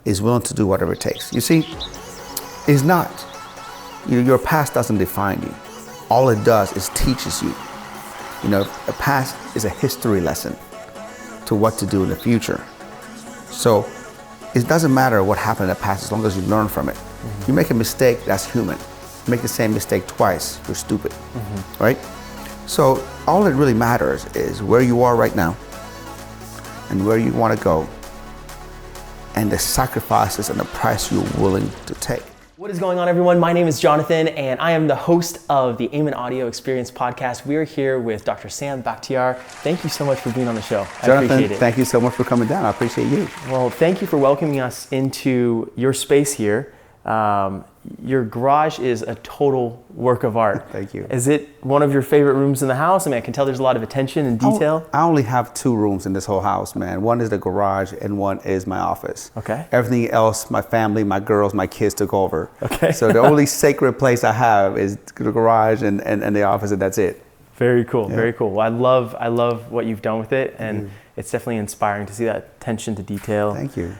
is willing to do whatever it takes. You see, it's not. Your past doesn't define you. All it does is teaches you. A past is a history lesson to what to do in the future. So it doesn't matter what happened in the past as long as you learn from it. You make a mistake, that's human. You make the same mistake twice, you're stupid, right? So all that really matters is where you are right now and where you want to go and the sacrifices and the price you're willing to take. What is going on, everyone? My name is Jonathan, and I am the host of the Aymin Audio Experience podcast. We are here with Dr. Sam Bakhtiar. Thank you so much for being on the show. Jonathan, I appreciate it. Thank you so much for coming down. I appreciate you. Well, thank you for welcoming us into your space here. Your garage is a total work of art. Thank you. Is it one of your favorite rooms in the house? I mean, I can tell there's a lot of attention and detail. I only have 2 rooms in this whole house, man. One is the garage and one is my office. Okay. Everything else, my family, my girls, my kids took over. Okay. So the only sacred place I have is the garage and the office, and that's it. Very cool, very cool. Well, I love what you've done with it, and it's definitely inspiring to see that attention to detail. Thank you.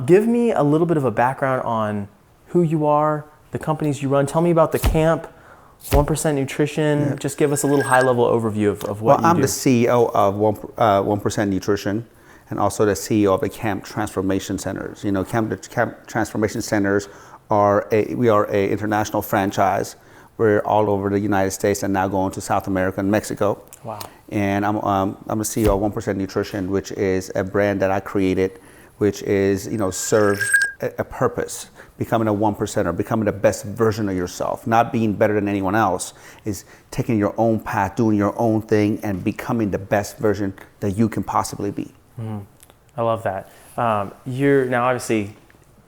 Give me a little bit of a background on who you are, the companies you run. Tell me about the camp, 1% Nutrition. Yeah. Just give us a little high-level overview of what you do. Well, I'm the CEO of 1% Nutrition and also the CEO of the Camp Transformation Centers. Camp Transformation Centers we are an international franchise. We're all over the United States and now going to South America and Mexico. Wow. And I'm the CEO of 1% Nutrition, which is a brand that I created, which is, serves a purpose. Becoming a 1%er, becoming the best version of yourself, not being better than anyone else, is taking your own path, doing your own thing, and becoming the best version that you can possibly be. I love that. Now obviously,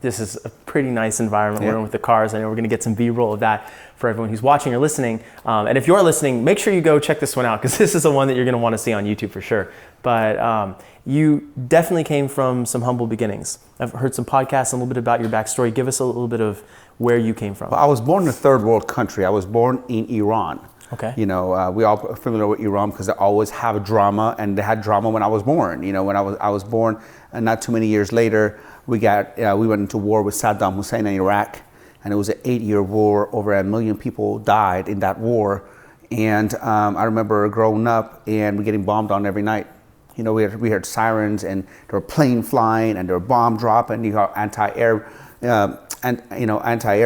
this is a pretty nice environment. We're in with the cars. I know we're going to get some B-roll of that for everyone who's watching or listening. And if you're listening, make sure you go check this one out, because this is the one that you're going to want to see on YouTube for sure. But you definitely came from some humble beginnings. I've heard some podcasts, a little bit about your backstory. Give us a little bit of where you came from. Well, I was born in a third world country. I was born in Iran. Okay. We all are familiar with Iran because they always have drama, and they had drama when I was born. When I was born, and not too many years later, we went into war with Saddam Hussein in Iraq, and it was an 8-year war. Over 1 million people died in that war, and I remember growing up and we getting bombed on every night. We heard sirens, and there were planes flying, and there were bomb dropping. You got anti-air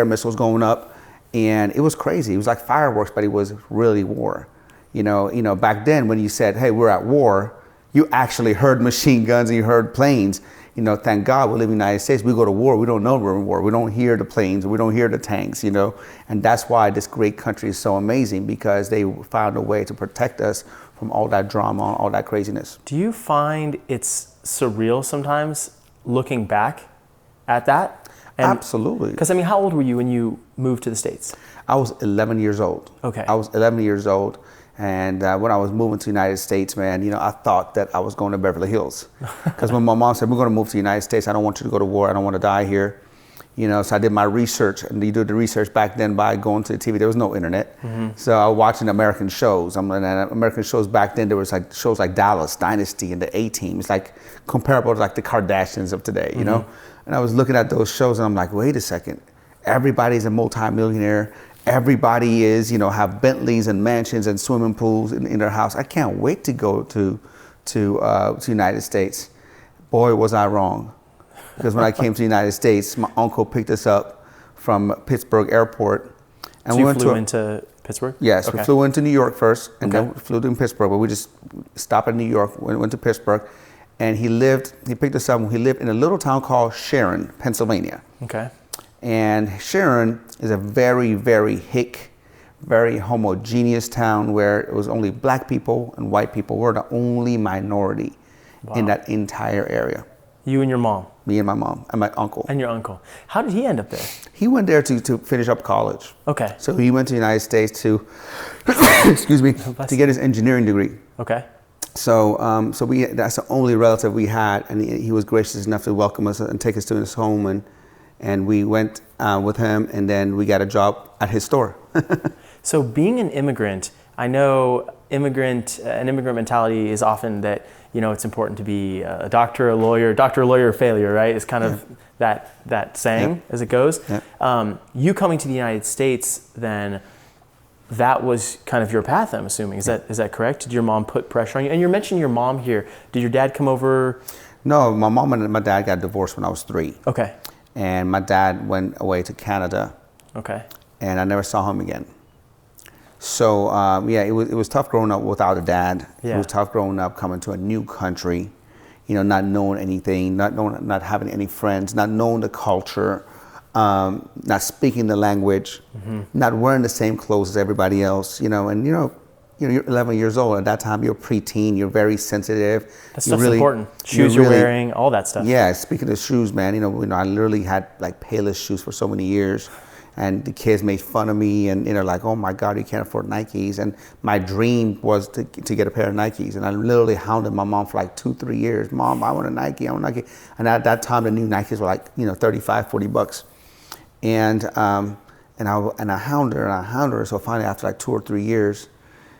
missiles going up, and it was crazy. It was like fireworks, but it was really war. Back then when you said, "Hey, we're at war," you actually heard machine guns and you heard planes. Thank God we live in the United States. We go to war, we don't know we're in war. We don't hear the planes, we don't hear the tanks. And that's why this great country is so amazing, because they found a way to protect us from all that drama, all that craziness. Do you find it's surreal sometimes looking back at that? Absolutely. Because how old were you when you moved to the States? I was 11 years old. Okay. I was 11 years old. And when I was moving to the United States, man, I thought that I was going to Beverly Hills. Because when my mom said, "We're going to move to the United States, I don't want you to go to war, I don't want to die here." So I did my research, and you do the research back then by going to the TV. There was no internet. So I was watching American shows. American shows back then, there was like shows like Dallas, Dynasty, and the A-Team. It's like comparable to like the Kardashians of today, And I was looking at those shows, and I'm like, wait a second. Everybody's a multimillionaire. Everybody is, have Bentleys and mansions and swimming pools in their house. I can't wait to go to United States. Boy, was I wrong. Because when I came to the United States, my uncle picked us up from Pittsburgh Airport. And so you flew into Pittsburgh? Yes, okay. We flew into New York first, and then we flew to Pittsburgh. But we just stopped in New York, went to Pittsburgh. And he picked us up, and he lived in a little town called Sharon, Pennsylvania. Okay. And Sharon is a very, very hick, very homogeneous town where it was only black people and white people. We're the only minority in that entire area. You and your mom? Me and my mom and my uncle. And your uncle. How did he end up there? He went there to finish up college. Okay. So he went to the United States to, to get his engineering degree. Okay. So that's the only relative we had, and he was gracious enough to welcome us and take us to his home, and we went with him, and then we got a job at his store. So being an immigrant, I know an immigrant mentality is often that, it's important to be a doctor, a lawyer, failure, right? It's kind of that saying as it goes. Yeah. You coming to the United States, then that was kind of your path, I'm assuming. Is that correct? Did your mom put pressure on you? And you're mentioning your mom here. Did your dad come over? No, my mom and my dad got divorced when I was 3. Okay. And my dad went away to Canada. Okay. And I never saw him again. So it was tough growing up without a dad. Yeah. It was tough growing up coming to a new country, not knowing anything, not having any friends, not knowing the culture, not speaking the language, not wearing the same clothes as everybody else, and you're 11 years old. At that time, you're preteen, you're very sensitive. That stuff's important. Shoes you're wearing, all that stuff. Yeah, speaking of shoes, man, I literally had like Payless shoes for so many years. And the kids made fun of me, and like, oh my God, you can't afford Nikes. And my dream was to get a pair of Nikes. And I literally hounded my mom for like 2-3 years. Mom, I want a Nike, I want a Nike. And at that time, the new Nikes were like, $35-$40. And I hounded her. So finally, after like 2 or 3 years,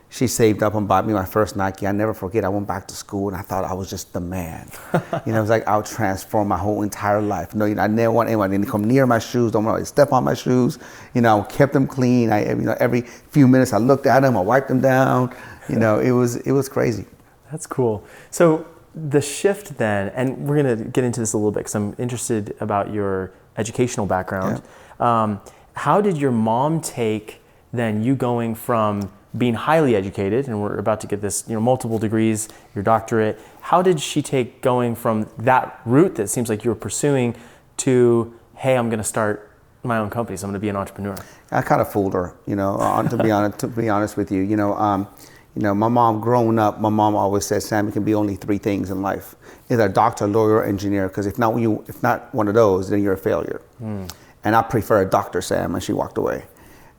she saved up and bought me my first Nike. I never forget, I went back to school and I thought I was just the man. It was like I would transform my whole entire life. I never want anyone to come near my shoes, don't want to step on my shoes. I kept them clean. Every few minutes I looked at them, I wiped them down. It was crazy. That's cool. So the shift then, and we're going to get into this a little bit because I'm interested about your educational background. Yeah. How did your mom take then you going from being highly educated, and we're about to get this, multiple degrees, your doctorate. How did she take going from that route that seems like you were pursuing to, hey, I'm going to start my own company, so I'm going to be an entrepreneur? I kind of fooled her, to be honest with you. My mom growing up, my mom always said, Sam, you can be only 3 things in life. Either a doctor, lawyer, or engineer, because if not one of those, then you're a failure. And I prefer a doctor, Sam, and she walked away.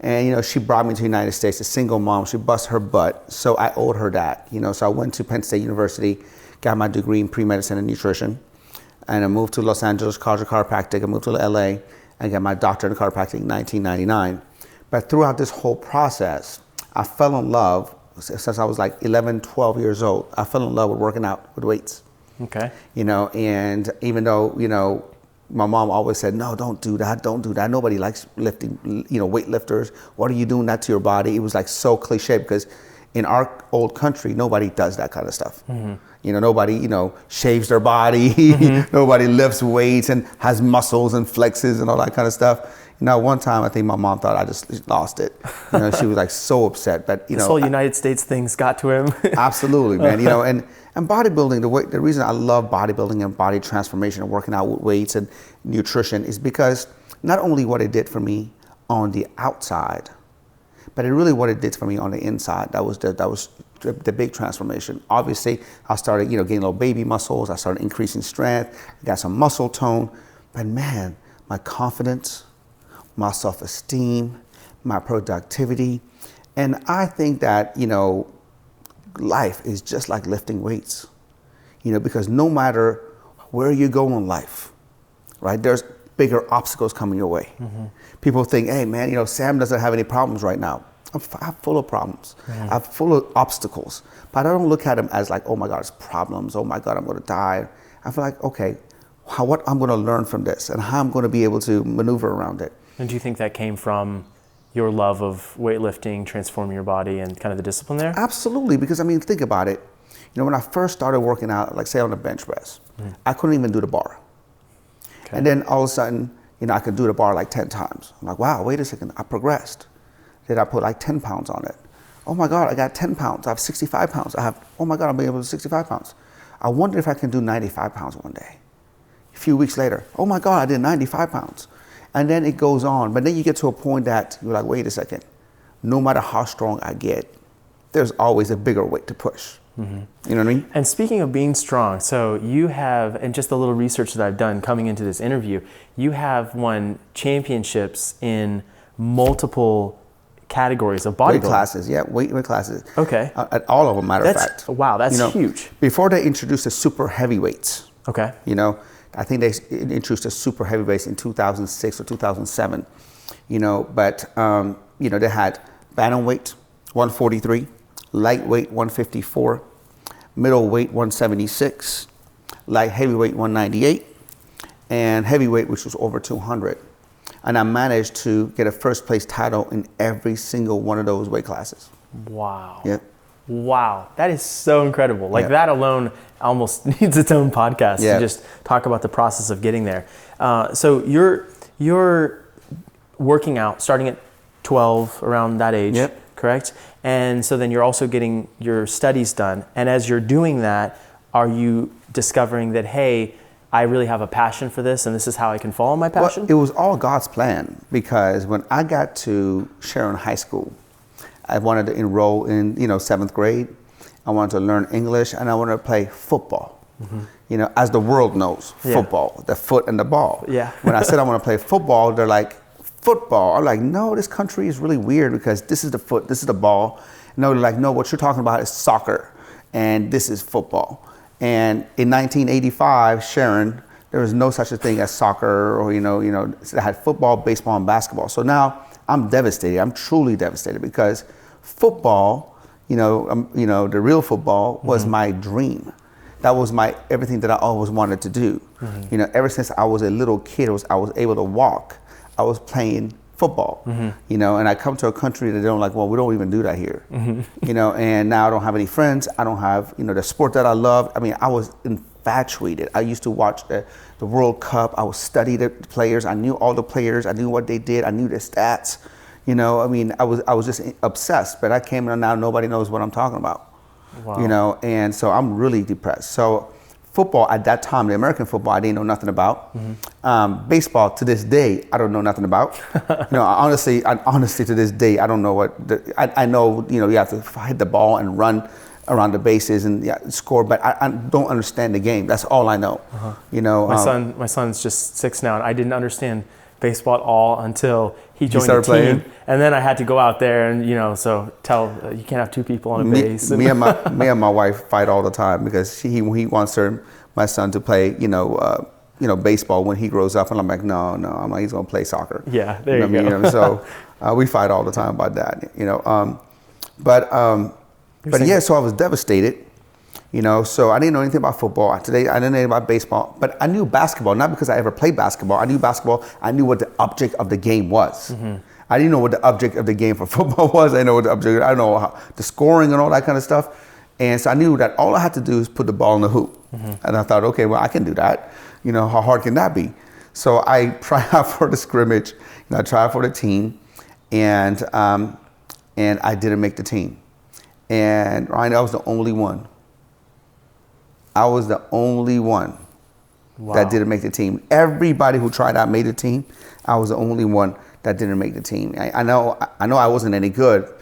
And, she brought me to the United States, a single mom. She bust her butt. So I owed her that, So I went to Penn State University, got my degree in pre-medicine and nutrition. And I moved to Los Angeles College of Chiropractic. I moved to LA and got my doctorate in chiropractic in 1999. But throughout this whole process, I fell in love, since I was like 11, 12 years old, I fell in love with working out with weights. Okay. And even though, my mom always said, no, don't do that. Nobody likes lifting, weightlifters. What are you doing that to your body? It was like so cliche because in our old country, nobody does that kind of stuff. Nobody, shaves their body. Nobody lifts weights and has muscles and flexes and all that kind of stuff. One time I think my mom thought I just lost it. She was like so upset. But this whole United States thing's got to him. Absolutely, man. And bodybuilding, the reason I love bodybuilding and body transformation and working out with weights and nutrition is because not only what it did for me on the outside, but it really what it did for me on the inside. That was the big transformation. Obviously, I started, getting little baby muscles. I started increasing strength. I got some muscle tone. But man, my confidence, my self-esteem, my productivity. And I think that, life is just like lifting weights, because no matter where you go in life, right, there's bigger obstacles coming your way. People think, hey man, Sam doesn't have any problems right now. I'm full of problems. I'm full of obstacles, but I don't look at them as like, oh my God, it's problems. Oh my God, I'm going to die. I feel like, okay, what I'm going to learn from this and how I'm going to be able to maneuver around it. And do you think that came from your love of weightlifting, transforming your body, and kind of the discipline there? Absolutely, because think about it. When I first started working out, like say on the bench press, I couldn't even do the bar. Okay. And then all of a sudden, I could do the bar like 10 times. I'm like, wow, wait a second, I progressed. Then I put like 10 pounds on it. Oh my God, I got 10 pounds. I have 65 pounds. Oh my God, I'll be able to do 65 pounds. I wonder if I can do 95 pounds one day. A few weeks later, oh my God, I did 95 pounds. And then it goes on. But then you get to a point that you're like, wait a second. No matter how strong I get, there's always a bigger weight to push. You know what I mean? And speaking of being strong, so you have, and just the little research that I've done coming into this interview, you have won championships in multiple categories of bodybuilding. Weight classes, yeah, weight classes. Okay. At all of them, matter of fact. Wow, that's huge. Before they introduced the super heavyweights. Okay. I think they introduced the super heavyweights in 2006 or 2007. But they had bantamweight, 143, lightweight 154, middleweight 176, light heavyweight 198, and heavyweight, which was over 200. And I managed to get a first place title in every single one of those weight classes. Wow. Yep. Wow. That is so incredible. Like that alone almost needs its own podcast to just talk about the process of getting there. So you're working out starting at 12, around that age, correct? And so then you're also getting your studies done. And as you're doing that, are you discovering that, hey, I really have a passion for this and this is how I can follow my passion? Well, it was all God's plan, because when I got to Sharon High School, I wanted to enroll in, 7th grade. I wanted to learn English, and I wanted to play football. As the world knows, football, the foot and the ball. Yeah. When I said I want to play football, they're like, football? I'm like, no, this country is really weird because this is the foot, this is the ball. No, they're like, no, what you're talking about is soccer, and this is football. And in 1985, Sharon, there was no such a thing as soccer, or it had football, baseball, and basketball. So now I'm devastated. I'm truly devastated, because football, the real football was my dream. That was my everything that I always wanted to do. Ever since I was a little kid, I was able to walk. I was playing football, and I come to a country that don't like, well, we don't even do that here, and now I don't have any friends. I don't have, the sport that I love. I mean, I was infatuated. I used to watch the World Cup. I would study the players. I knew all the players. I knew what they did. I knew their stats. I was just obsessed, but I came in, now nobody knows what I'm talking about, and so I'm really depressed. So football at that time, the American football, I didn't know nothing about. Baseball, to this day, I don't know nothing about. Honestly, to this day, I don't know what. I know, you have to hit the ball and run around the bases and score, but I don't understand the game. That's all I know. My son's just 6 now, and I didn't understand baseball at all until he joined the team, playing. And then I had to go out there and you can't have 2 people on a base. Me and my wife fight all the time, because he wants my son to play baseball when he grows up, and I'm like, no, I'm like, he's gonna play soccer. Yeah, there you go. So we fight all the time about that. So I was devastated. So I didn't know anything about football. Today, I didn't know anything about baseball, but I knew basketball, not because I ever played basketball. I knew basketball. I knew what the object of the game was. I didn't know what the object of the game for football was. I know what the object, I know the scoring and all that kind of stuff. And so I knew that all I had to do is put the ball in the hoop. And I thought, okay, well, I can do that. How hard can that be? So I tried out for the scrimmage, I tried out for the team, and I didn't make the team. And Ryan, I was the only one. I was the only one that didn't make the team. Everybody who tried out made the team. I was the only one that didn't make the team. I know I wasn't any good,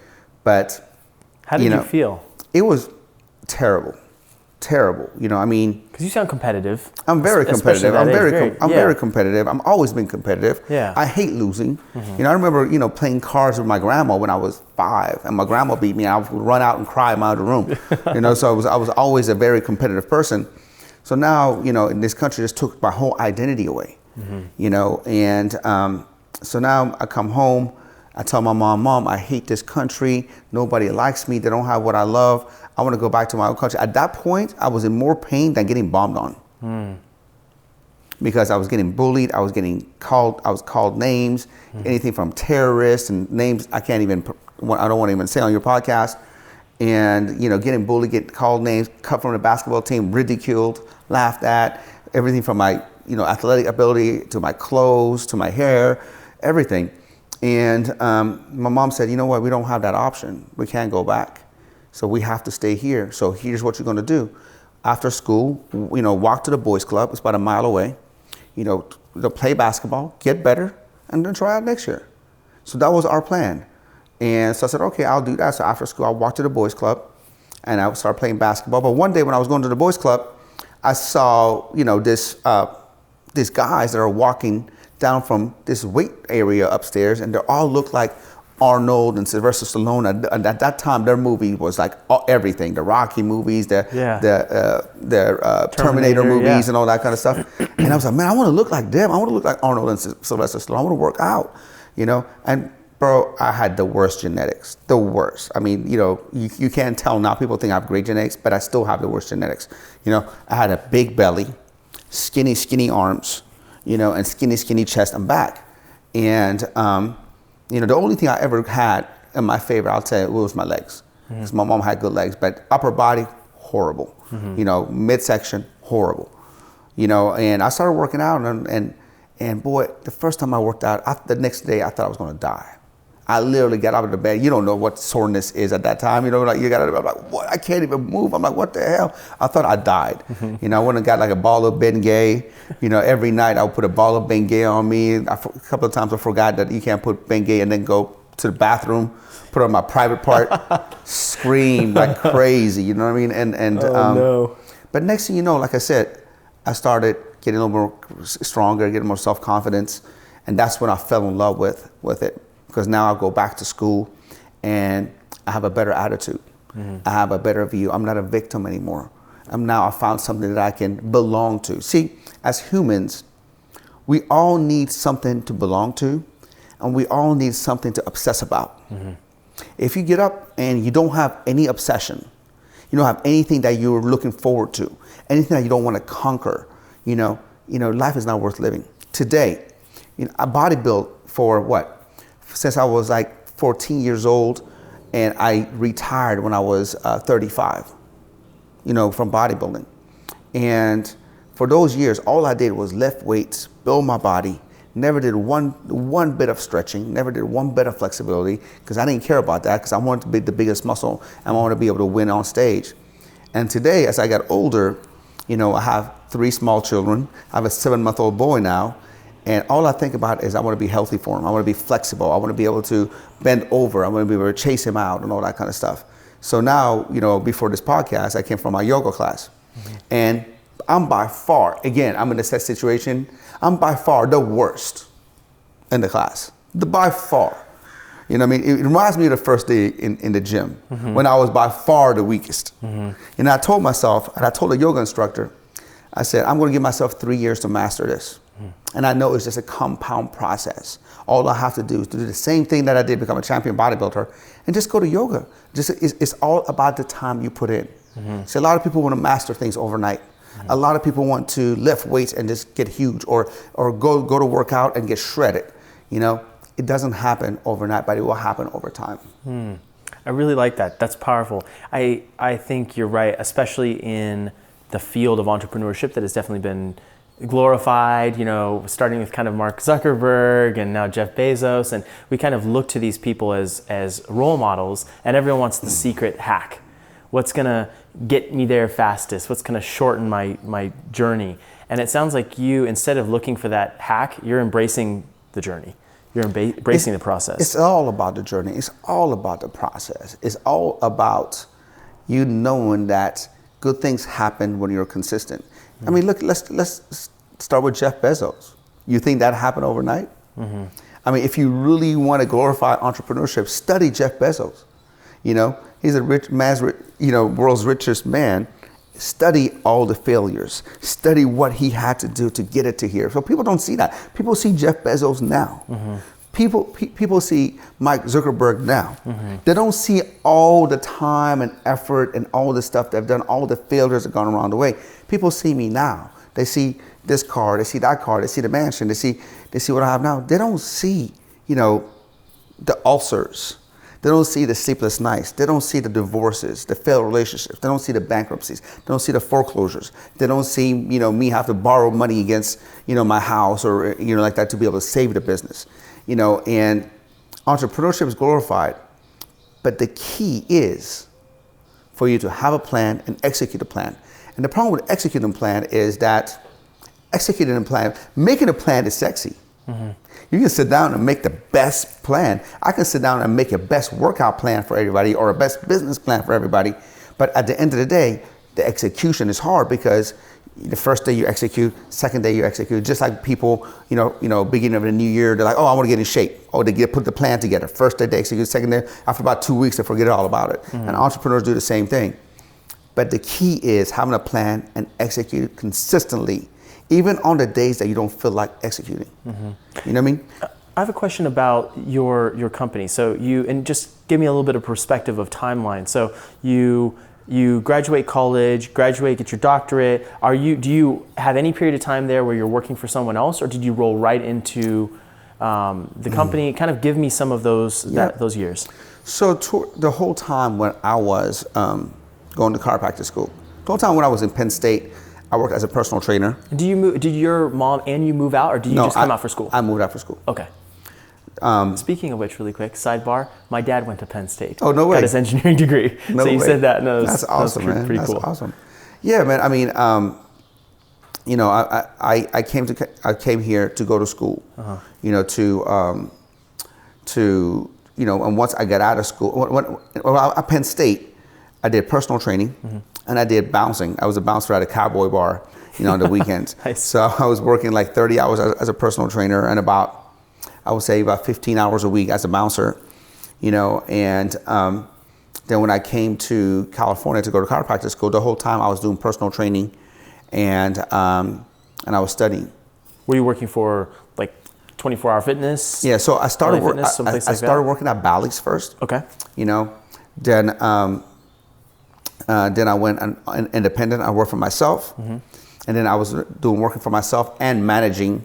but how did you feel? It was terrible. Because you sound competitive. I'm very competitive. I'm very competitive. I've always been competitive. Yeah. I hate losing. I remember, playing cards with my grandma when I was 5, and my grandma beat me. I would run out and cry out of the room. So I was always a very competitive person. So now, in this country, just took my whole identity away. And so now I come home. I tell my mom, I hate this country. Nobody likes me. They don't have what I love. I want to go back to my own country. At that point, I was in more pain than getting bombed on. Because I was getting bullied. I was called names, anything from terrorists and names I don't want to even say on your podcast. And, getting bullied, getting called names, cut from the basketball team, ridiculed, laughed at, everything from my, athletic ability to my clothes, to my hair, everything. And my mom said, you know what, we don't have that option. We can't go back. So we have to stay here. So here's what you're going to do. After school, walk to the boys club. It's about a mile away. Play basketball, get better, and then try out next year. So that was our plan. And so I said, okay, I'll do that. So after school, I walked to the boys club, and I started playing basketball. But one day when I was going to the boys club, I saw, these guys that are walking down from this weight area upstairs, and they all look like Arnold and Sylvester Stallone. And at that time, their movie was like everything: the Rocky movies, the Terminator movies, and all that kind of stuff. And I was like, man, I want to look like them. I want to look like Arnold and Sylvester Stallone. I want to work out, And Bro, I had the worst genetics, the worst. I mean, you can't tell now. People think I have great genetics, but I still have the worst genetics. I had a big belly, skinny arms, and skinny chest and back. And, the only thing I ever had in my favor, I'll tell you, was my legs. Because my mom had good legs, but upper body, horrible. Midsection, horrible. And I started working out, and boy, the first time I worked out, the next day I thought I was going to die. I literally got out of the bed. You don't know what soreness is at that time. Like you got out of the bed, I'm like, what? I can't even move. I'm like, what the hell? I thought I died. I went and got like a ball of Bengay. Every night I would put a ball of Bengay on me. A couple of times I forgot that you can't put Bengay and then go to the bathroom, put it on my private part, scream like crazy. You know what I mean? No. But next thing you know, like I said, I started getting a little more stronger, getting more self-confidence, and that's when I fell in love with it. Because now I go back to school and I have a better attitude. I have a better view. I'm not a victim anymore. I found something that I can belong to. See, as humans, we all need something to belong to, and we all need something to obsess about. If you get up and you don't have any obsession, you don't have anything that you're looking forward to, anything that you don't want to conquer, life is not worth living. Today, I bodybuilt for what? Since I was like 14 years old, and I retired when I was 35, from bodybuilding. And for those years, all I did was lift weights, build my body, never did one bit of stretching, never did one bit of flexibility, because I didn't care about that, because I wanted to be the biggest muscle, and I wanted to be able to win on stage. And today, as I got older, I have 3 small children. I have a 7-month-old boy now. And all I think about is I want to be healthy for him. I want to be flexible. I want to be able to bend over. I want to be able to chase him out and all that kind of stuff. So now, before this podcast, I came from my yoga class. And I'm by far, again, I'm in a set situation, I'm by far the worst in the class. By far. It reminds me of the first day in the gym when I was by far the weakest. And I told myself, and I told the yoga instructor, I said, I'm going to give myself 3 years to master this. And I know it's just a compound process. All I have to do is to do the same thing that I did, become a champion bodybuilder, and just go to yoga. It's all about the time you put in. So a lot of people want to master things overnight. A lot of people want to lift weights and just get huge, or go to work out and get shredded. It doesn't happen overnight, but it will happen over time. I really like that. That's powerful. I think you're right, especially in the field of entrepreneurship that has definitely been glorified, starting with kind of Mark Zuckerberg and now Jeff Bezos, and we kind of look to these people as role models, and everyone wants the secret hack. What's gonna get me there fastest? What's gonna shorten my journey? And it sounds like you, instead of looking for that hack, you're embracing the journey. You're embracing the process. It's all about the journey. It's all about the process. It's all about you knowing that good things happen when you're consistent. I mean, look, let's start with Jeff Bezos. You think that happened overnight? I mean, if you really want to glorify entrepreneurship, study Jeff Bezos. He's a rich man's, world's richest man. Study all the failures. Study what he had to do to get it to here. So people don't see that. People see Jeff Bezos now. People see Mike Zuckerberg now. They don't see all the time and effort and all the stuff they've done, all the failures that have gone around the way. People see me now. They see this car, they see that car, they see the mansion, they see what I have now. They don't see, the ulcers. They don't see the sleepless nights. They don't see the divorces, the failed relationships. They don't see the bankruptcies. They don't see the foreclosures. They don't see, me have to borrow money against, my house or, like that to be able to save the business. And entrepreneurship is glorified. But the key is for you to have a plan and execute a plan. And the problem with executing a plan is that making a plan is sexy. You can sit down and make the best plan. I can sit down and make a best workout plan for everybody or a best business plan for everybody. But at the end of the day, the execution is hard because the first day you execute, second day you execute. Just like people, beginning of the new year, they're like, oh, I want to get in shape. Oh, they put the plan together. First day they execute, second day, after about 2 weeks, they forget all about it. And entrepreneurs do the same thing. But the key is having a plan and execute it consistently, even on the days that you don't feel like executing. You know what I mean? I have a question about your company. So and just give me a little bit of perspective of timeline. So you graduate college, get your doctorate. Do you have any period of time there where you're working for someone else, or did you roll right into the company? Kind of give me some of those years. So the whole time when I was going to chiropractic school, the whole time when I was in Penn State, I worked as a personal trainer. Did your mom and you move out, or did you just come out for school? I moved out for school. Okay. Speaking of which, really quick, sidebar, my dad went to Penn State. Oh, no way. Got his engineering degree. No so you way. said that. No, that's awesome, man. Pretty That's cool. awesome. Yeah, man. I mean, I came here to go to school, and once I got out of school, at Penn State, I did personal training, and I did bouncing. I was a bouncer at a cowboy bar, on the weekends. Nice. So I was working like 30 hours as a personal trainer, and about 15 hours a week as a bouncer, and then when I came to California to go to chiropractic school, the whole time I was doing personal training, and I was studying. Were you working for like 24-hour fitness? Yeah, so I started working at Bally's first. Okay. Then I went independent. I worked for myself, and then I was working for myself and managing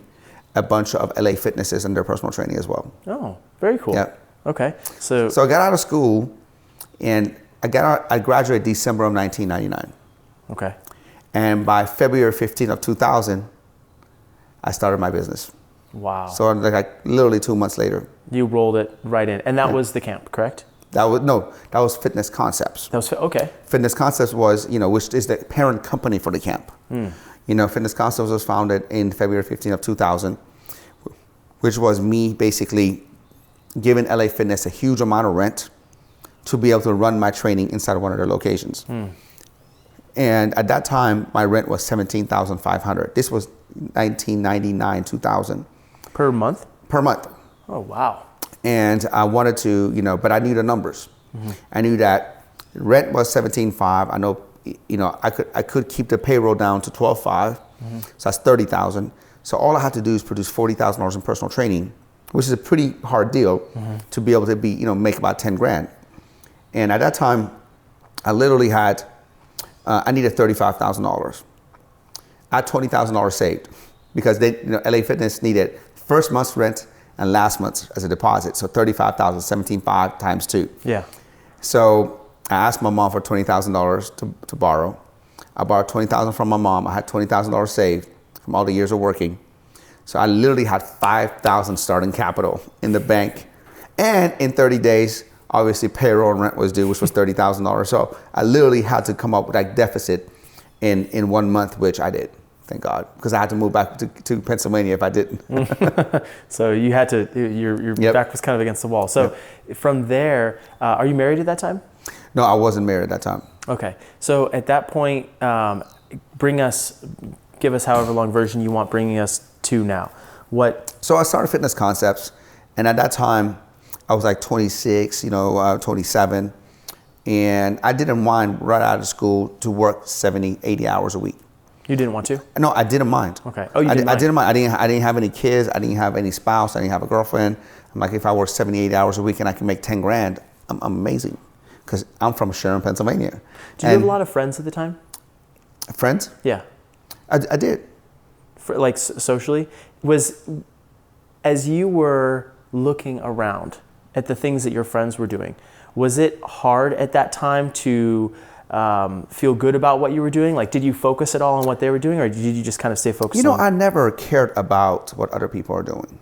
a bunch of LA Fitnesses and their personal training as well. Oh, very cool. Yeah. Okay. So I got out of school, and I graduated December of 1999. Okay. And by February 15th of 2000, I started my business. Wow. So like literally 2 months later. You rolled it right in. And that was the camp, correct? That was Fitness Concepts. Okay. Fitness Concepts was, which is the parent company for the camp. Fitness Concepts was founded in February 15th of 2000, which was me basically giving LA Fitness a huge amount of rent to be able to run my training inside of one of their locations. And at that time, my rent was $17,500. This was 1999, 2000. Per month? Per month. Oh, wow. And I wanted to, but I knew the numbers. I knew that rent was $17,500. I know, I could keep the payroll down to $12,500. So that's $30,000. So all I had to do is produce $40,000 in personal training, which is a pretty hard deal to be able to make about 10 grand. And at that time, I literally had, I needed $35,000. I had $20,000 saved because LA Fitness needed first month's rent and last month's as a deposit. So $35,000, $17,500 times 2. Yeah. So I asked my mom for $20,000 to borrow. I borrowed $20,000 from my mom. I had $20,000 saved from all the years of working. So I literally had $5,000 starting capital in the bank. And in 30 days, obviously payroll and rent was due, which was $30,000. So I literally had to come up with that deficit in 1 month, which I did. Thank God, because I had to move back to Pennsylvania if I didn't. So you had to, your back was kind of against the wall. So from there, are you married at that time? No, I wasn't married at that time. Okay. So at that point, give us however long version you want, bringing us to now. So I started Fitness Concepts, and at that time, I was like 26, 27, and I didn't mind right out of school to work 70, 80 hours a week. You didn't want to? No, I didn't mind. Okay. Oh, you didn't mind? I didn't mind. I didn't have any kids. I didn't have any spouse. I didn't have a girlfriend. I'm like, if I work 70, 80 hours a week and I can make 10 grand, I'm amazing. Because I'm from Sharon, Pennsylvania. Did you have a lot of friends at the time? Friends? Yeah. I did. Like socially? As you were looking around at the things that your friends were doing, was it hard at that time to feel good about what you were doing? Like, did you focus at all on what they were doing, or did you just kind of stay focused on? I never cared about what other people are doing.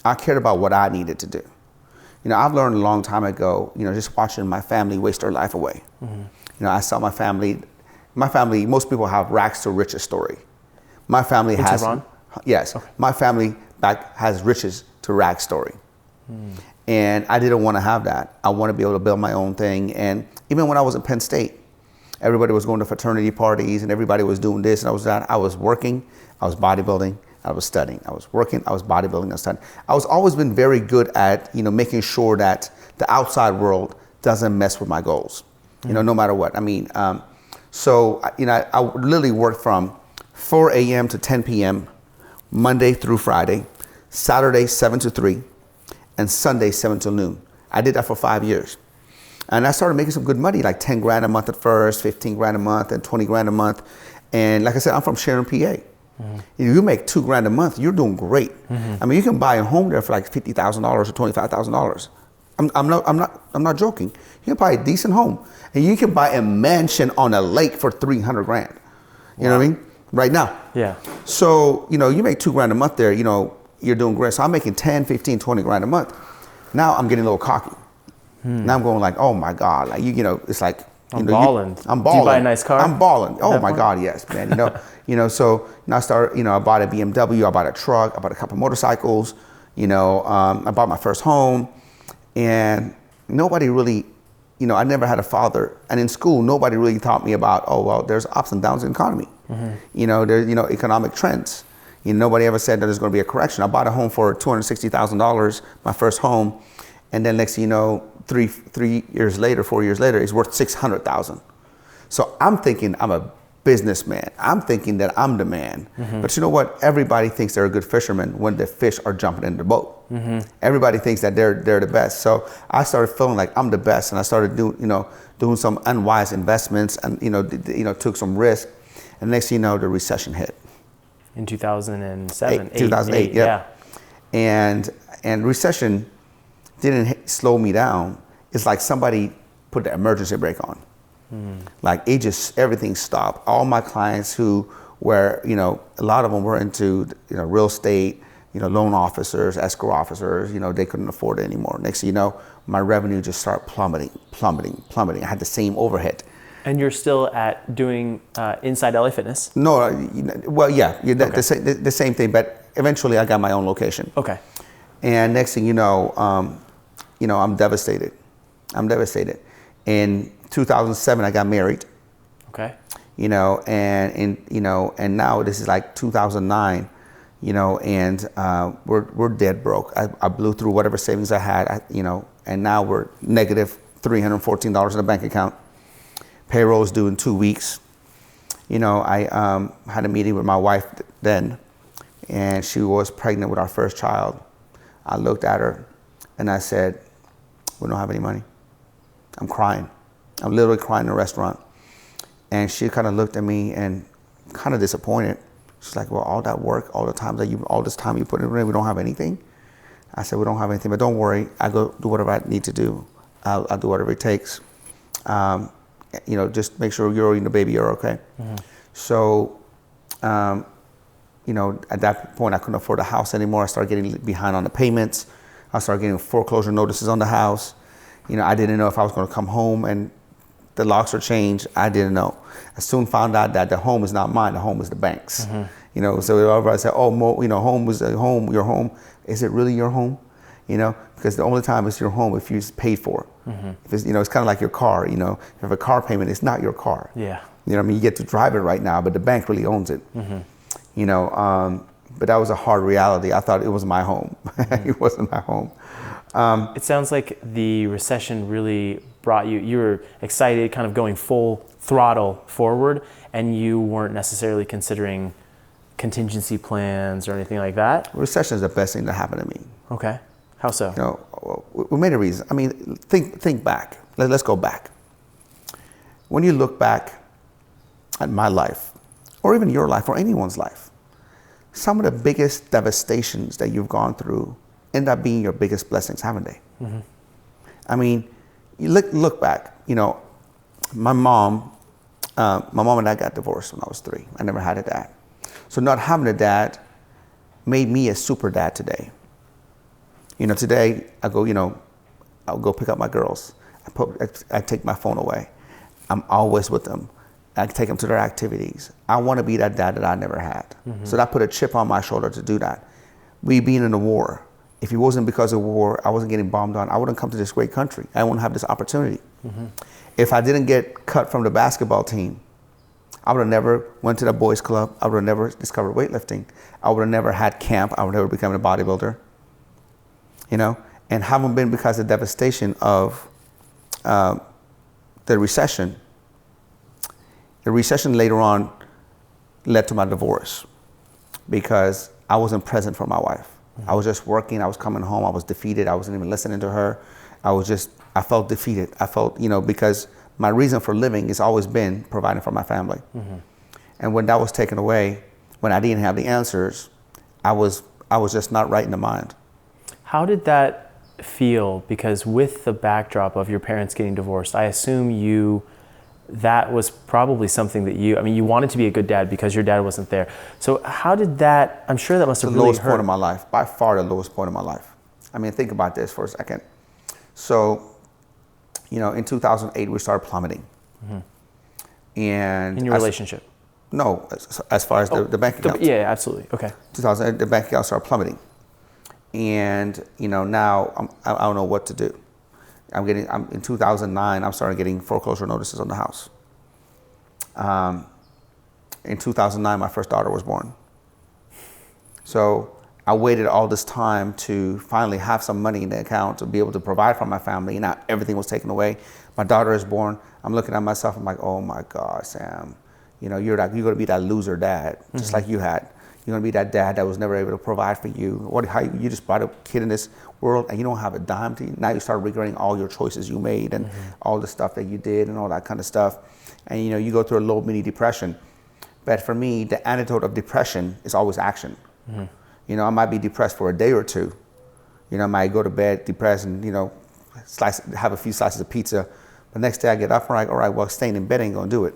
I cared about what I needed to do. I've learned a long time ago, just watching my family waste their life away. I saw my family, most people have rags to riches story. My family has, Tehran? Yes, okay. My family has riches to rags story. And I didn't want to have that. I want to be able to build my own thing. And even when I was at Penn State, everybody was going to fraternity parties and everybody was doing this and I was that. I was working, I was bodybuilding, I was studying. I was working, I was bodybuilding, I was studying. I was always been very good at, making sure that the outside world doesn't mess with my goals, no matter what. I mean, so I literally worked from 4 a.m. to 10 p.m. Monday through Friday, Saturday 7 to 3, and Sunday 7 till noon. I did that for 5 years. And I started making some good money, like 10 grand a month at first, 15 grand a month, and 20 grand a month. And like I said, I'm from Sharon, PA. Mm-hmm. If you make 2 grand a month, you're doing great. Mm-hmm. I mean, you can buy a home there for like $50,000 or $25,000. I'm not joking. You can buy a decent home, and you can buy a mansion on a lake for 300 grand. You know what I mean? Right now. Yeah. So, you make 2 grand a month there, you're doing great. So I'm making 10, 15, 20 grand a month. Now I'm getting a little cocky. Now I'm going like, oh my God, like it's like I'm balling. I'm balling. Do you buy a nice car? I'm balling. Oh my God, yes, man. So I started. I bought a BMW. I bought a truck. I bought a couple motorcycles. I bought my first home, and nobody really, I never had a father, and in school nobody really taught me about, oh well, there's ups and downs in the economy. Mm-hmm. There's economic trends. Nobody ever said that there's going to be a correction. I bought a home for $260,000, my first home, and then next thing you know, 4 years later, it's worth $600,000. So I'm thinking I'm a businessman. I'm thinking that I'm the man. Mm-hmm. But you know what? Everybody thinks they're a good fisherman when the fish are jumping in the boat. Mm-hmm. Everybody thinks that they're the best. So I started feeling like I'm the best, and I started doing some unwise investments, and took some risk. And next thing you know, the recession hit. In 2007, 2008, yeah. And recession didn't slow me down. It's like somebody put the emergency brake on. Like everything stopped. All my clients who were, a lot of them were into, real estate, loan officers, escrow officers, they couldn't afford it anymore. Next thing you know, my revenue just started plummeting. I had the same overhead. And you're still at doing Inside LA Fitness? No, okay. The same thing, but eventually I got my own location. Okay. And next thing you know, I'm devastated. In 2007, I got married. Okay. And now this is like 2009, and we're dead broke. I blew through whatever savings I had, and now we're negative $314 in the bank account. Payroll is due in 2 weeks. I had a meeting with my wife then, and she was pregnant with our first child. I looked at her and I said, we don't have any money. I'm crying. I'm literally crying in a restaurant. And she kind of looked at me and kind of disappointed. She's like, well, all that work, all this time you put in, we don't have anything. I said, we don't have anything, but don't worry. I go do whatever I need to do. I'll do whatever it takes. Just make sure you're and the baby are okay. Mm-hmm. So, at that point, I couldn't afford a house anymore. I started getting behind on the payments. I started getting foreclosure notices on the house. I didn't know if I was going to come home and the locks are changed. I didn't know. I soon found out that the home is not mine. The home is the bank's. Mm-hmm. So everybody said, "Oh, home was a home. Your home. Is it really your home?" Because the only time it's your home if it's paid for. Mm-hmm. If it's, it's kind of like your car. If you have a car payment, it's not your car. Yeah. You get to drive it right now, but the bank really owns it. Mm-hmm. But that was a hard reality. I thought it was my home. Mm-hmm. It wasn't my home. It sounds like the recession really brought you were excited, kind of going full throttle forward, and you weren't necessarily considering contingency plans or anything like that? Recession is the best thing that happened to me. Okay. How so? We made a reason. I mean, think back. Let's go back. When you look back at my life, or even your life, or anyone's life, some of the biggest devastations that you've gone through end up being your biggest blessings, haven't they? Mm-hmm. I mean, you look back. My mom and dad got divorced when I was 3. I never had a dad. So not having a dad made me a super dad today. Today I go, I'll go pick up my girls. I take my phone away. I'm always with them. I take them to their activities. I want to be that dad that I never had. Mm-hmm. So that put a chip on my shoulder to do that. We being in the war, if it wasn't because of war, I wasn't getting bombed on, I wouldn't come to this great country. I wouldn't have this opportunity. Mm-hmm. If I didn't get cut from the basketball team, I would have never went to the boys club. I would have never discovered weightlifting. I would have never had camp. I would have never become a bodybuilder. And haven't been because of the devastation of the recession. The recession later on led to my divorce because I wasn't present for my wife. I was just working. I was coming home. I was defeated. I wasn't even listening to her. I felt defeated. I felt, because my reason for living has always been providing for my family. And when that was taken away, when I didn't have the answers, I was just not right in the mind. How did that feel? Because with the backdrop of your parents getting divorced, I assume that was probably something that you wanted to be a good dad because your dad wasn't there. So how did that, I'm sure that must have really hurt. The lowest point of my life, by far the lowest point of my life. Think about this for a second. So, in 2008, we started plummeting. And in your relationship? No, as far as the bank account. Yeah, absolutely. Okay. 2008, the bank account started plummeting. And, now I don't know what to do. In 2009, I'm starting getting foreclosure notices on the house. In 2009, my first daughter was born. So I waited all this time to finally have some money in the account to be able to provide for my family. And now everything was taken away. My daughter is born. I'm looking at myself. I'm like, oh my God, Sam, you're going to be that loser dad, just like you had. You're going to be that dad that was never able to provide for you. How you just brought a kid in this world and you don't have a dime to you. Now you start regretting all your choices you made and all the stuff that you did and all that kind of stuff. And you go through a little mini depression. But for me, the antidote of depression is always action. I might be depressed for a day or two. I might go to bed depressed and, have a few slices of pizza. The next day I get up and I'm like, all right, well, staying in bed ain't going to do it.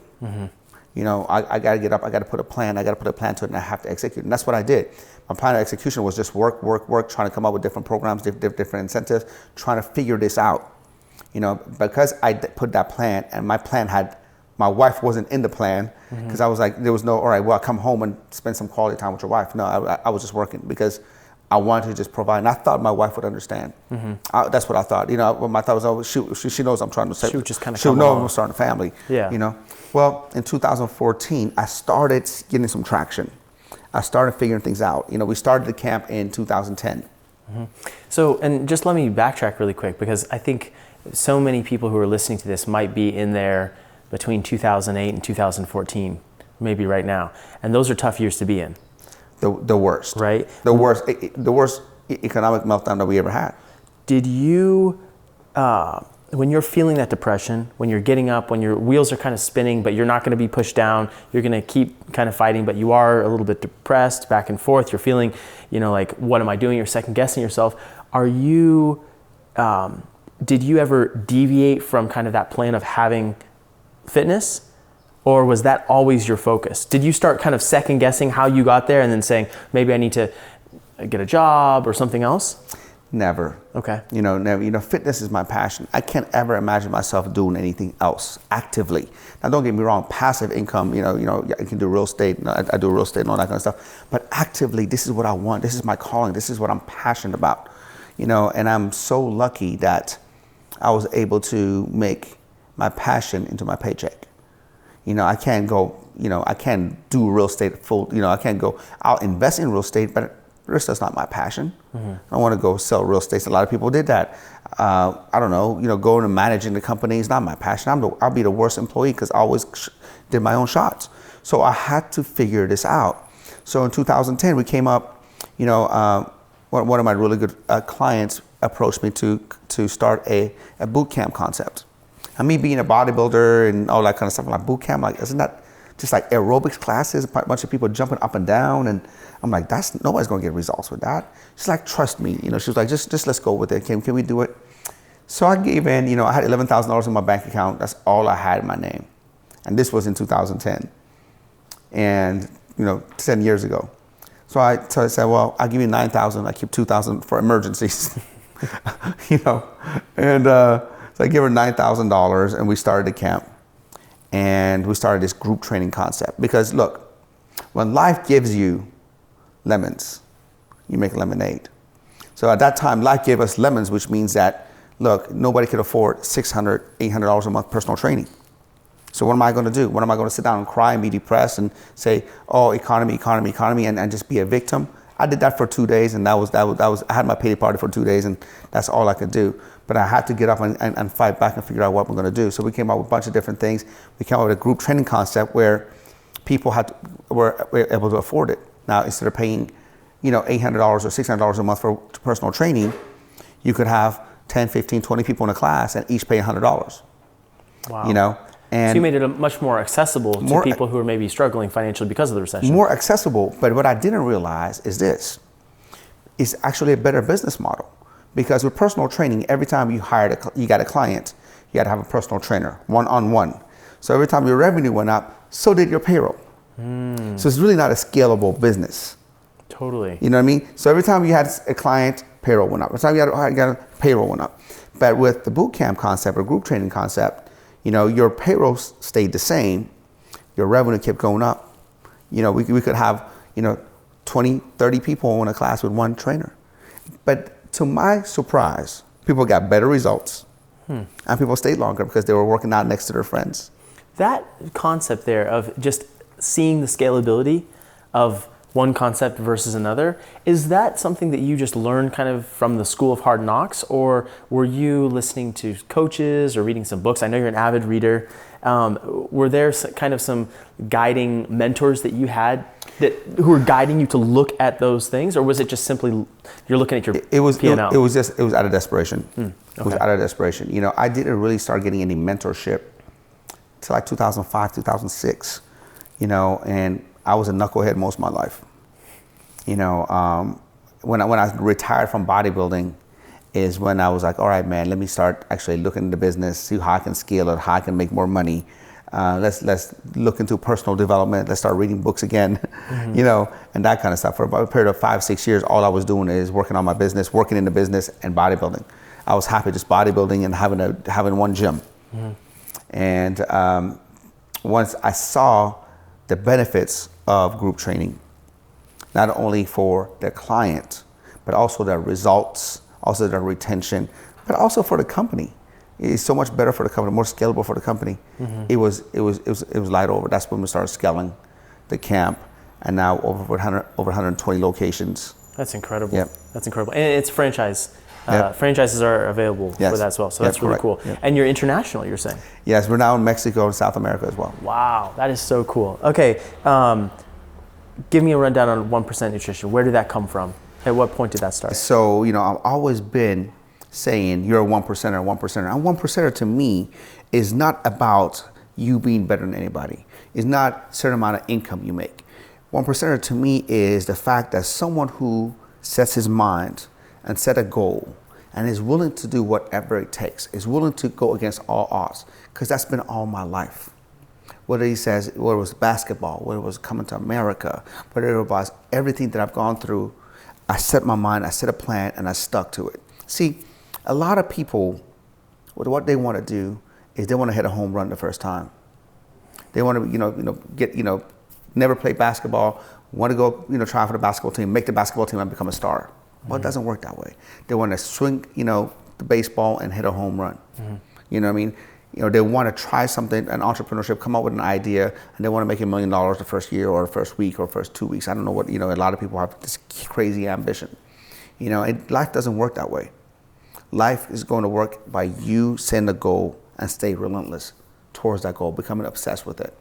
I got to get up. I got to put a plan. I got to put a plan to it and I have to execute. And that's what I did. My plan of execution was just work, trying to come up with different programs, different incentives, trying to figure this out. Because I put that plan and my wife wasn't in the plan because I was like, there was no, all right, well, I'll come home and spend some quality time with your wife. No, I was just working because I wanted to just provide. And I thought my wife would understand. That's what I thought. My thought was, oh, she knows I'm trying to say. She would just kind of she'll know I'm starting a family. Yeah. Well, in 2014, I started getting some traction. I started figuring things out. We started the camp in 2010. So, and just let me backtrack really quick because I think so many people who are listening to this might be in there between 2008 and 2014, maybe right now. And those are tough years to be in. The worst. Right? The worst economic meltdown that we ever had. Did you, when you're feeling that depression, when you're getting up, when your wheels are kind of spinning, but you're not going to be pushed down, you're going to keep kind of fighting, but you are a little bit depressed, back and forth, you're feeling, like, what am I doing? You're second guessing yourself. Did you ever deviate from kind of that plan of having fitness? Or was that always your focus? Did you start kind of second guessing how you got there and then saying, maybe I need to get a job or something else? Never. Okay. Never. Fitness is my passion. I can't ever imagine myself doing anything else actively. Now, don't get me wrong. Passive income. I can do real estate. I do real estate and all that kind of stuff. But actively, this is what I want. This is my calling. This is what I'm passionate about. And I'm so lucky that I was able to make my passion into my paycheck. I can't go. I can't do real estate full. I can't go. I'll invest in real estate, but real estate's not my passion. I don't want to go sell real estate. A lot of people did that. I don't know. Going and managing the company is not my passion. I'll be the worst employee because I always did my own shots. So I had to figure this out. So in 2010, we came up. One of my really good clients approached me to start a boot camp concept. And me being a bodybuilder and all that kind of stuff, like boot camp, like, isn't that just like aerobics classes, a bunch of people jumping up and down? And I'm like, nobody's gonna get results with that. She's like, trust me. She was like, just let's go with it. Can we do it? So I gave in. I had $11,000 in my bank account. That's all I had in my name. And this was in 2010. And 10 years ago. So I said, well, I'll give you $9,000. I keep $2,000 for emergencies. And so I gave her $9,000 and we started the camp. And we started this group training concept. Because look, when life gives you lemons, you make lemonade. So at that time, life gave us lemons, which means that, look, nobody could afford $600, $800 a month personal training. So what am I going to do? What am I going to sit down and cry and be depressed and say, oh, economy, and just be a victim? I did that for 2 days, and that was I had my pity party for 2 days, and that's all I could do. But I had to get up and fight back and figure out what we're going to do. So we came up with a bunch of different things. We came up with a group training concept where people were able to afford it. Now, instead of paying $800 or $600 a month for personal training, you could have 10, 15, 20 people in a class and each pay $100. Wow. And so you made it much more accessible to people who are maybe struggling financially because of the recession. More accessible, but what I didn't realize is this. It's actually a better business model. Because with personal training, every time you got a client, you got to have a personal trainer, one-on-one. So every time your revenue went up, so did your payroll. So it's really not a scalable business. Totally. You know what I mean? So every time you had a client, payroll went up. Every time you got a payroll went up. But with the boot camp concept or group training concept, your payroll stayed the same. Your revenue kept going up. We could have, 20, 30 people in a class with one trainer. But to my surprise, people got better results and people stayed longer because they were working out next to their friends. That concept there of just seeing the scalability of one concept versus another, is that something that you just learned kind of from the School of Hard Knocks, or were you listening to coaches or reading some books? I know you're an avid reader. Were there kind of some guiding mentors that you had who were guiding you to look at those things, or was it just simply you're looking at your P&L? It was out of desperation. Okay. It was out of desperation. I didn't really start getting any mentorship till like 2005, 2006. And I was a knucklehead most of my life. When I retired from bodybuilding is when I was like, all right, man, let me start actually looking into business, see how I can scale it, how I can make more money. Let's look into personal development. Let's start reading books again, and that kind of stuff. For about a period of 5-6 years, all I was doing is working on my business, working in the business and bodybuilding. I was happy just bodybuilding and having one gym. And once I saw the benefits of group training, not only for their client, but also their results, also their retention, but also for the company. It's so much better for the company, more scalable for the company. It was light over. That's when we started scaling the camp, and now over 120 locations. That's incredible. Yep. That's incredible. And it's franchise. Yep. Franchises are available for that as well. So that's really cool. Yep. And you're international, you're saying? Yes, we're now in Mexico and South America as well. Wow, that is so cool. Okay, give me a rundown on 1% Nutrition. Where did that come from? At what point did that start? So, I've always been saying you're a 1%er, 1%er. And 1%er to me is not about you being better than anybody. It's not a certain amount of income you make. 1%er to me is the fact that someone who sets his mind and set a goal and is willing to do whatever it takes, is willing to go against all odds, because that's been all my life. Whether he says, whether it was basketball, whether it was coming to America, whether it was everything that I've gone through, I set my mind, I set a plan, and I stuck to it. See, a lot of people, what they want to do is they want to hit a home run the first time. They want to, never play basketball, want to go, try for the basketball team, make the basketball team and become a star. Well, it doesn't work that way. They want to swing, the baseball and hit a home run. You know what I mean? They want to try something, an entrepreneurship, come up with an idea, and they want to make $1 million the first year or the first week or first 2 weeks. I don't know what, a lot of people have this crazy ambition. Life doesn't work that way. Life is going to work by you setting a goal and stay relentless towards that goal, becoming obsessed with it.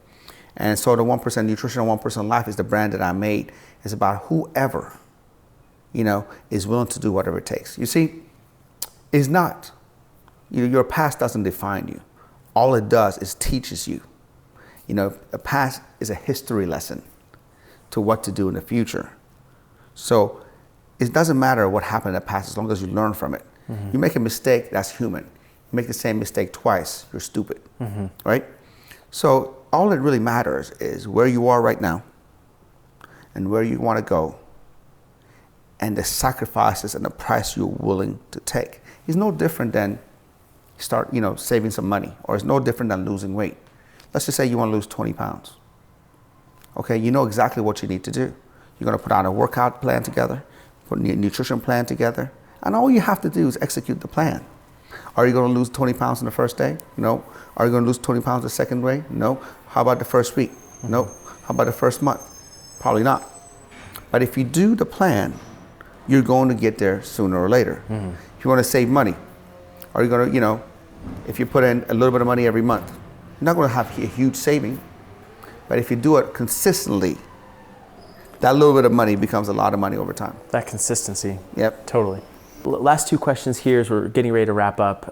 And so the 1% Nutrition and 1% Life is the brand that I made. It's about whoever, is willing to do whatever it takes. You see, it's not, your past doesn't define you. All it does is teaches you. A past is a history lesson to what to do in the future. So it doesn't matter what happened in the past as long as you learn from it. You make a mistake, that's human. You make the same mistake twice, you're stupid, right? So all that really matters is where you are right now and where you want to go, and the sacrifices and the price you're willing to take. It's no different than start, saving some money, or it's no different than losing weight. Let's just say you want to lose 20 pounds. Okay, you know exactly what you need to do. You're going to put out a workout plan together, put a nutrition plan together, and all you have to do is execute the plan. Are you going to lose 20 pounds in the first day? No. Are you going to lose 20 pounds the second day? No. How about the first week? No. How about the first month? Probably not. But if you do the plan, you're going to get there sooner or later. If you want to save money, are you going to, if you put in a little bit of money every month, you're not going to have a huge saving. But if you do it consistently, that little bit of money becomes a lot of money over time. That consistency. Yep. Totally. Last two questions here as we're getting ready to wrap up.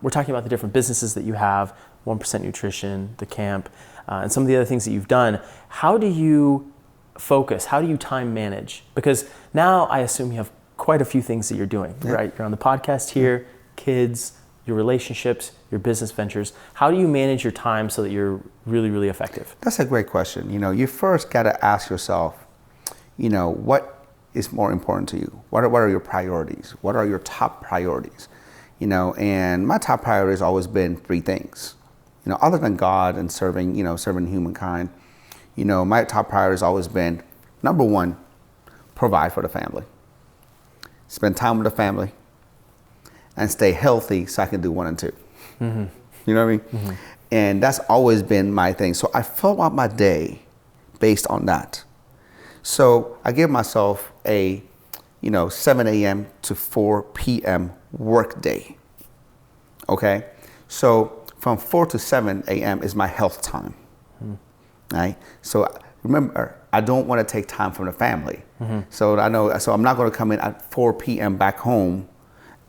We're talking about the different businesses that you have, 1% Nutrition, the camp, and some of the other things that you've done. How do you focus? How do you time manage? Because now I assume you have quite a few things that you're doing, right? You're on the podcast here, kids, your relationships, your business ventures. How do you manage your time so that you're really, really effective? That's a great question. You first got to ask yourself, what is more important to you? What are your priorities? What are your top priorities? And my top priority has always been three things. Other than God and serving humankind, my top priority has always been, number one, provide for the family. Spend time with the family and stay healthy so I can do 1 and 2. Mm-hmm. You know what I mean? Mm-hmm. And that's always been my thing. So I fill out my day based on that. So I give myself a, 7 a.m. to 4 p.m. work day. Okay? So from 4 to 7 a.m. is my health time. Mm-hmm. Right? So remember, I don't want to take time from the family. Mm-hmm. So I'm not going to come in at 4 p.m. back home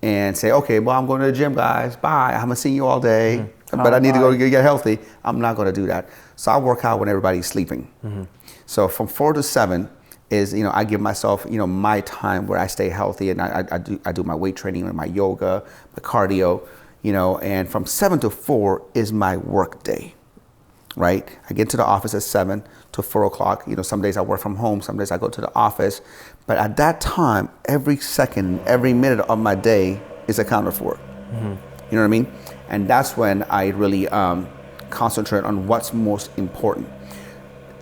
and say, okay, well, I'm going to the gym, guys. Bye. I'm going to see you all day. Mm-hmm. But I need to go get healthy. I'm not going to do that. So I work out when everybody's sleeping. Mm-hmm. So from 4 to 7 is, I give myself, my time where I stay healthy, and I do my weight training and my yoga, my cardio, and from 7 to 4 is my work day. Right? I get to the office at 7 to 4 o'clock. Some days I work from home, some days I go to the office. But at that time, every second, every minute of my day is accounted for. Mm-hmm. You know what I mean? And that's when I really concentrate on what's most important.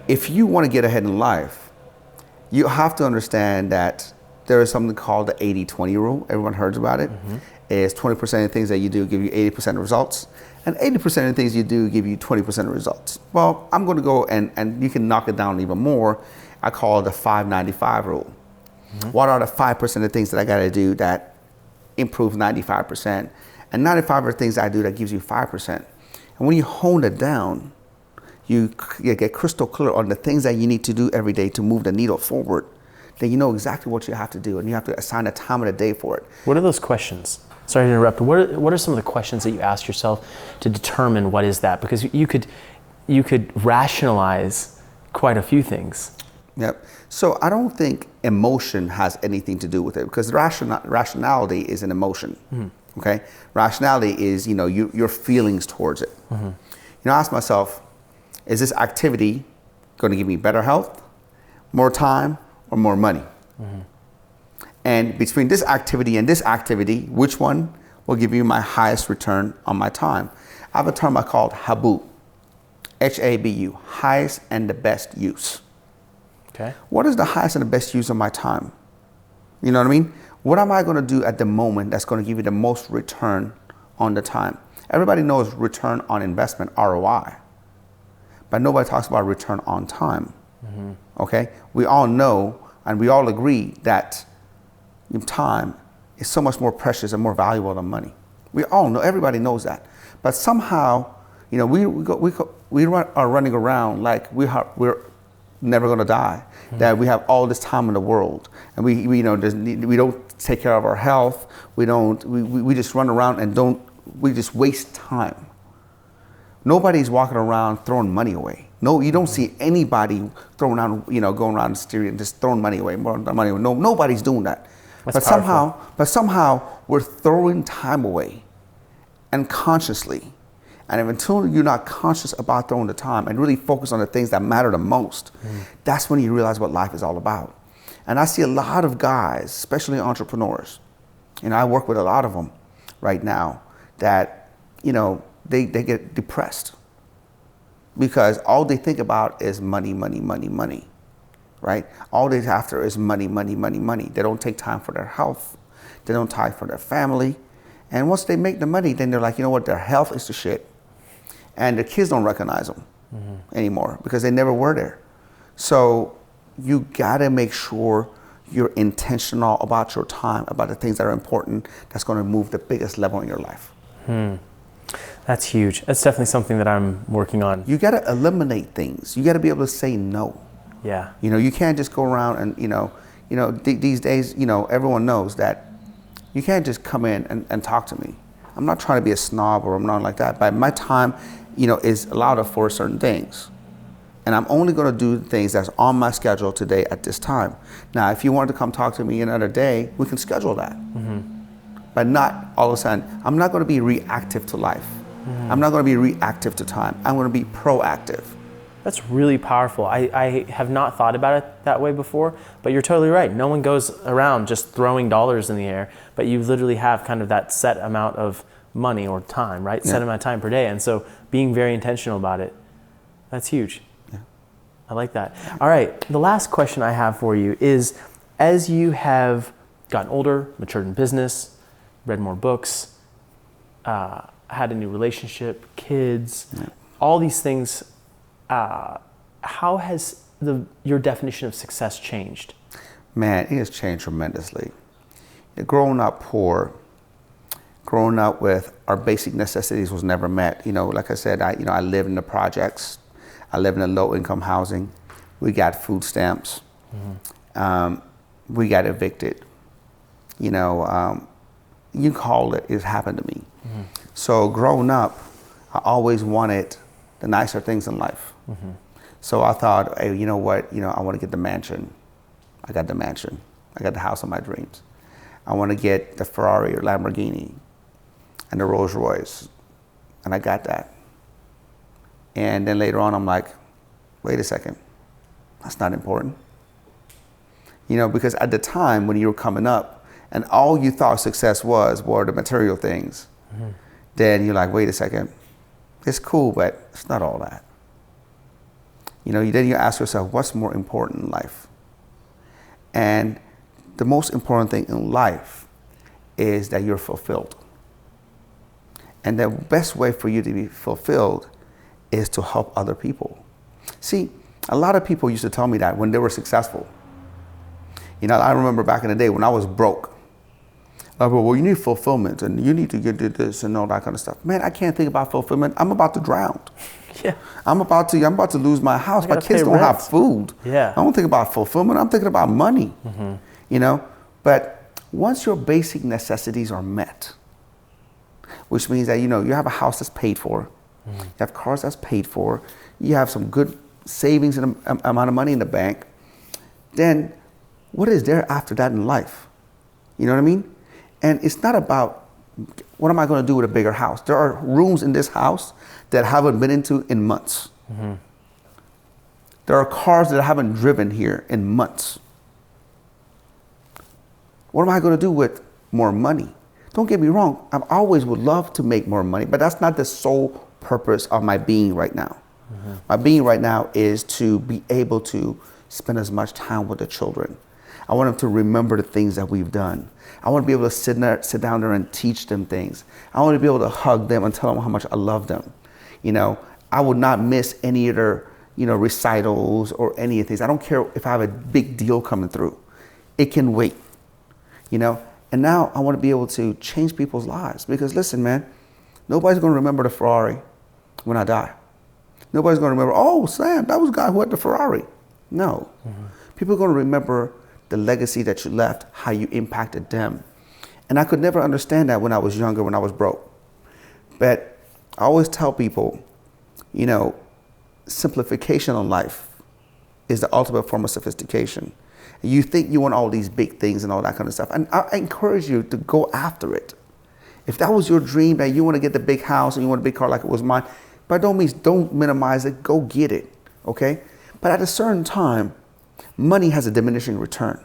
If you want to get ahead in life, you have to understand that there is something called the 80-20 rule. Everyone heard about it. Mm-hmm. It's 20% of the things that you do give you 80% of results. And 80% of the things you do give you 20% of results. Well, I'm going to go and you can knock it down even more. I call it the 5-95 rule. Mm-hmm. What are the 5% of the things that I got to do that improve 95%? And 95 are the things I do that gives you 5%. And when you hone it down, you get crystal clear on the things that you need to do every day to move the needle forward. Then you know exactly what you have to do, and you have to assign a time of the day for it. What are those questions? Sorry to interrupt, but what are some of the questions that you ask yourself to determine what is that? Because you could rationalize quite a few things. Yep. So I don't think emotion has anything to do with it, because rationality is an emotion. Mm-hmm. Okay. Rationality is your feelings towards it. Mm-hmm. I ask myself, is this activity going to give me better health, more time, or more money? Mm-hmm. And between this activity and this activity, which one will give you my highest return on my time? I have a term I call HABU, H-A-B-U, highest and the best use. Okay. What is the highest and the best use of my time? You know what I mean? What am I going to do at the moment that's going to give you the most return on the time? Everybody knows return on investment, ROI, but nobody talks about return on time. Mm-hmm. Okay? We all know and we all agree that time is so much more precious and more valuable than money. We all know, everybody knows that. But somehow, we are running around like we're never going to die. Mm-hmm. That we have all this time in the world, and we don't take care of our health. We just run around and we just waste time. Nobody's walking around throwing money away. No, you don't see anybody going around the street and just throwing money away, more money away. No, nobody's doing that. But somehow we're throwing time away, and consciously. And until you're not conscious about throwing the time and really focus on the things that matter the most, that's when you realize what life is all about. And I see a lot of guys, especially entrepreneurs, and I work with a lot of them right now, that they get depressed because all they think about is money, money, money, money. Right? All they're after is money, money, money, money. They don't take time for their health. They don't take time for their family. And once they make the money, then they're like, their health is the shit. And the kids don't recognize them anymore because they never were there. So you gotta make sure you're intentional about your time, about the things that are important, that's gonna move the biggest level in your life. That's huge. That's definitely something that I'm working on. You gotta eliminate things. You gotta be able to say no. Yeah. You know, you can't just go around and, these days, everyone knows that you can't just come in and talk to me. I'm not trying to be a snob or I'm not like that, but my time, is allowed for certain things. And I'm only going to do things that's on my schedule today at this time. Now, if you wanted to come talk to me another day, we can schedule that. But not all of a sudden. I'm not going to be reactive to life. I'm not going to be reactive to time. I'm going to be proactive. That's really powerful. I have not thought about it that way before, but you're totally right. No one goes around just throwing dollars in the air, but you literally have kind of that set amount of money or time, right? Set amount of time per day. And so being very intentional about it, that's huge. Yeah. I like that. All right. The last question I have for you is, as you have gotten older, matured in business, read more books, had a new relationship, kids, all these things, how has your definition of success changed? Man, it has changed tremendously. Growing up poor, growing up with our basic necessities was never met. Like I said, I live in the projects. I live in a low-income housing. We got food stamps. We got evicted. You call it, it happened to me. So growing up, I always wanted the nicer things in life. So I thought, hey, you know what? I want to get the mansion. I got the mansion. I got the house of my dreams. I want to get the Ferrari or Lamborghini and the Rolls Royce. And I got that. And then later on, I'm like, wait a second. That's not important. Because at the time when you were coming up and all you thought success were the material things, then you're like, wait a second. It's cool, but it's not all that. Then you ask yourself, what's more important in life? And the most important thing in life is that you're fulfilled. And the best way for you to be fulfilled is to help other people. See, a lot of people used to tell me that when they were successful. I remember back in the day when I was broke. Well, you need fulfillment and you need to get this and all that kind of stuff. Man, I can't think about fulfillment. I'm about to drown. Yeah. I'm about to lose my house. My kids don't have food. Yeah. I don't think about fulfillment. I'm thinking about money. But once your basic necessities are met, which means that, you have a house that's paid for, you have cars that's paid for, you have some good savings and amount of money in the bank, then what is there after that in life? You know what I mean? And it's not about what am I going to do with a bigger house. There are rooms in this house that I haven't been into in months. There are cars that I haven't driven here in months. What am I going to do with more money? Don't get me wrong. I always would love to make more money, but that's not the sole purpose of my being right now. My being right now is to be able to spend as much time with the children. I want them to remember the things that we've done. I want to be able to sit down there and teach them things. I want to be able to hug them and tell them how much I love them. I would not miss any of their, recitals or any of these. I don't care if I have a big deal coming through. It can wait, And now I want to be able to change people's lives because listen, man, nobody's going to remember the Ferrari when I die. Nobody's going to remember, oh, Sam, that was the guy who had the Ferrari. No. People are going to remember the legacy that you left, how you impacted them. And I could never understand that when I was younger, when I was broke. But I always tell people, simplification in life is the ultimate form of sophistication. You think you want all these big things and all that kind of stuff. And I encourage you to go after it. If that was your dream, that you want to get the big house and you want a big car like it was mine, by no means, don't minimize it. Go get it, okay? But at a certain time, money has a diminishing return,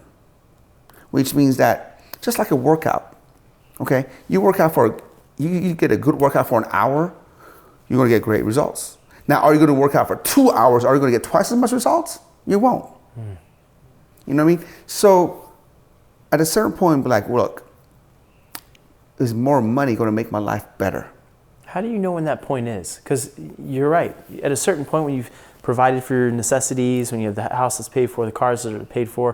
which means that just like a workout, okay? You work out you get a good workout for an hour, you're going to get great results. Now, are you going to work out for 2 hours? Are you going to get twice as much results? You won't. You know what I mean? So at a certain point, be like, look, is more money going to make my life better? How do you know when that point is? Because you're right. At a certain point when you've provided for your necessities, when you have the house that's paid for, the cars that are paid for,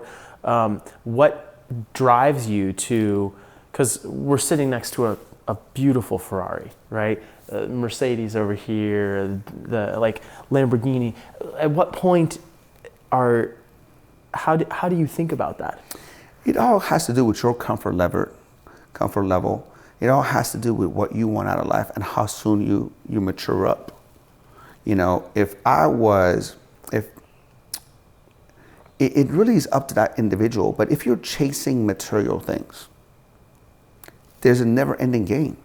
what drives you to, because we're sitting next to a beautiful Ferrari, right? Mercedes over here, the Lamborghini. At what point how do you think about that? It all has to do with your comfort level. It all has to do with what you want out of life and how soon you mature up. If it really is up to that individual, but if you're chasing material things, there's a never-ending game.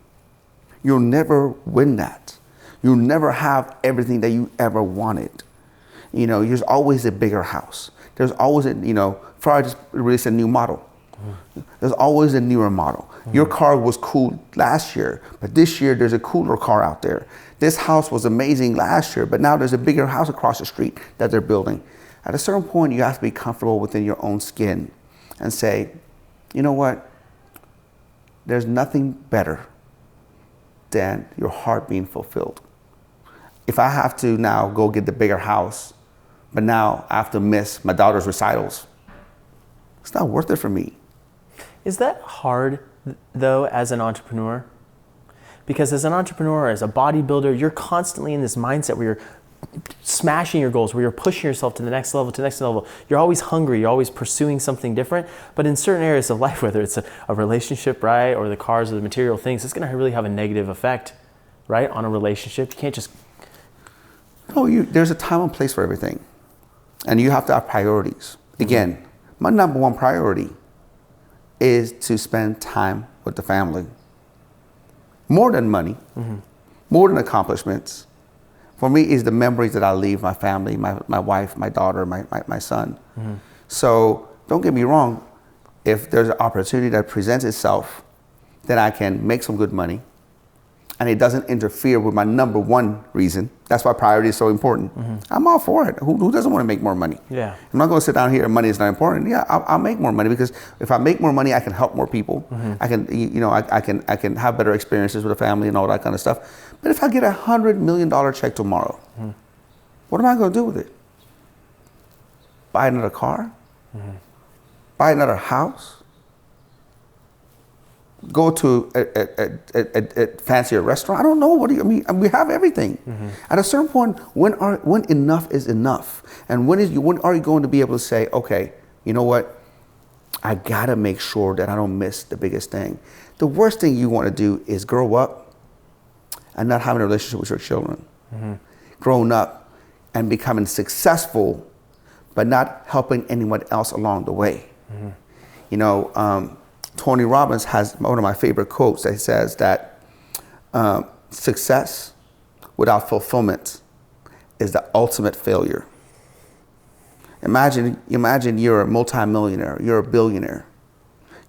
You'll never win that. You'll never have everything that you ever wanted. There's always a bigger house. There's always Ferrari just released a new model. There's always a newer model. Your car was cool last year, but this year there's a cooler car out there. This house was amazing last year, but now there's a bigger house across the street that they're building. At a certain point, you have to be comfortable within your own skin and say, you know what? There's nothing better than your heart being fulfilled. If I have to now go get the bigger house, but now I have to miss my daughter's recitals, it's not worth it for me. Is that hard, though, as an entrepreneur? Because as an entrepreneur, as a bodybuilder, you're constantly in this mindset where you're smashing your goals, where you're pushing yourself to the next level, You're always hungry, you're always pursuing something different. But in certain areas of life, whether it's a relationship, right, or the cars or the material things, it's gonna really have a negative effect, right, on a relationship. You can't just... No, there's a time and place for everything. And you have to have priorities. Again, my number one priority is to spend time with the family. More than money, more than accomplishments. For me, is the memories that I leave my family, my wife, my daughter, my son. So don't get me wrong, if there's an opportunity that presents itself, that I can make some good money, and it doesn't interfere with my number one reason. That's why priority is so important. I'm all for it. Who doesn't want to make more money? Yeah. I'm not going to sit down here and money is not important. Yeah, I'll make more money, because if I make more money, I can help more people. I can, I can have better experiences with the family and all that kind of stuff. But if I get $100 million check tomorrow, what am I going to do with it? Buy another car? Buy another house? Go to a fancier restaurant? I don't know. What do you mean? We have everything. At a certain point, when enough is enough, and when are you going to be able to say, okay, you know what? I gotta make sure that I don't miss the biggest thing. The worst thing you want to do is grow up and not having a relationship with your children. Growing up and becoming successful, but not helping anyone else along the way. Tony Robbins has one of my favorite quotes that says that success without fulfillment is the ultimate failure. Imagine you're a multimillionaire, you're a billionaire,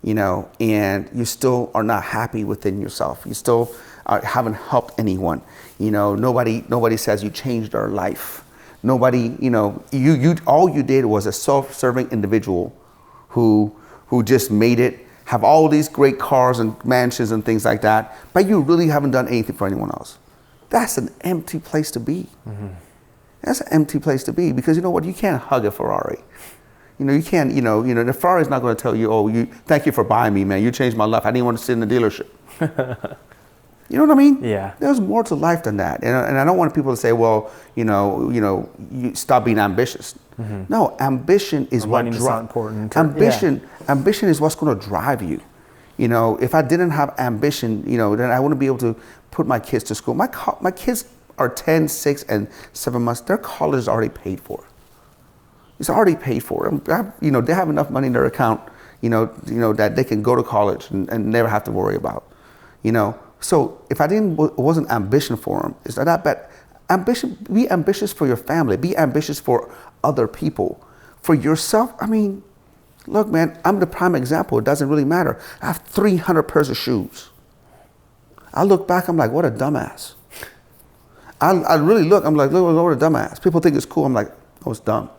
and you still are not happy within yourself. You still haven't helped anyone. Nobody says you changed their life. Nobody, you all you did was a self-serving individual who just made it, have all these great cars and mansions and things like that, but you really haven't done anything for anyone else. That's an empty place to be. That's an empty place to be, because you know what? You can't hug a Ferrari. You can't, the Ferrari's not going to tell you, thank you for buying me, man. You changed my life. I didn't want to sit in the dealership. You know what I mean? Yeah. There's more to life than that. And I don't want people to say, well, you stop being ambitious. No, ambition is what drives. Ambition is what's going to drive you. If I didn't have ambition, then I wouldn't be able to put my kids to school. My kids are 10, 6, and 7 months. Their college is already paid for. It's already paid for. They have enough money in their account, that they can go to college and never have to worry about. So if it wasn't ambition for them, it's not that bad. Ambition, be ambitious for your family. Be ambitious for other people. For yourself, look, man, I'm the prime example. It doesn't really matter. I have 300 pairs of shoes. I look back, I'm like, what a dumbass. I really look, I'm like, look, what a dumbass. People think it's cool. I'm like, oh, it's dumb.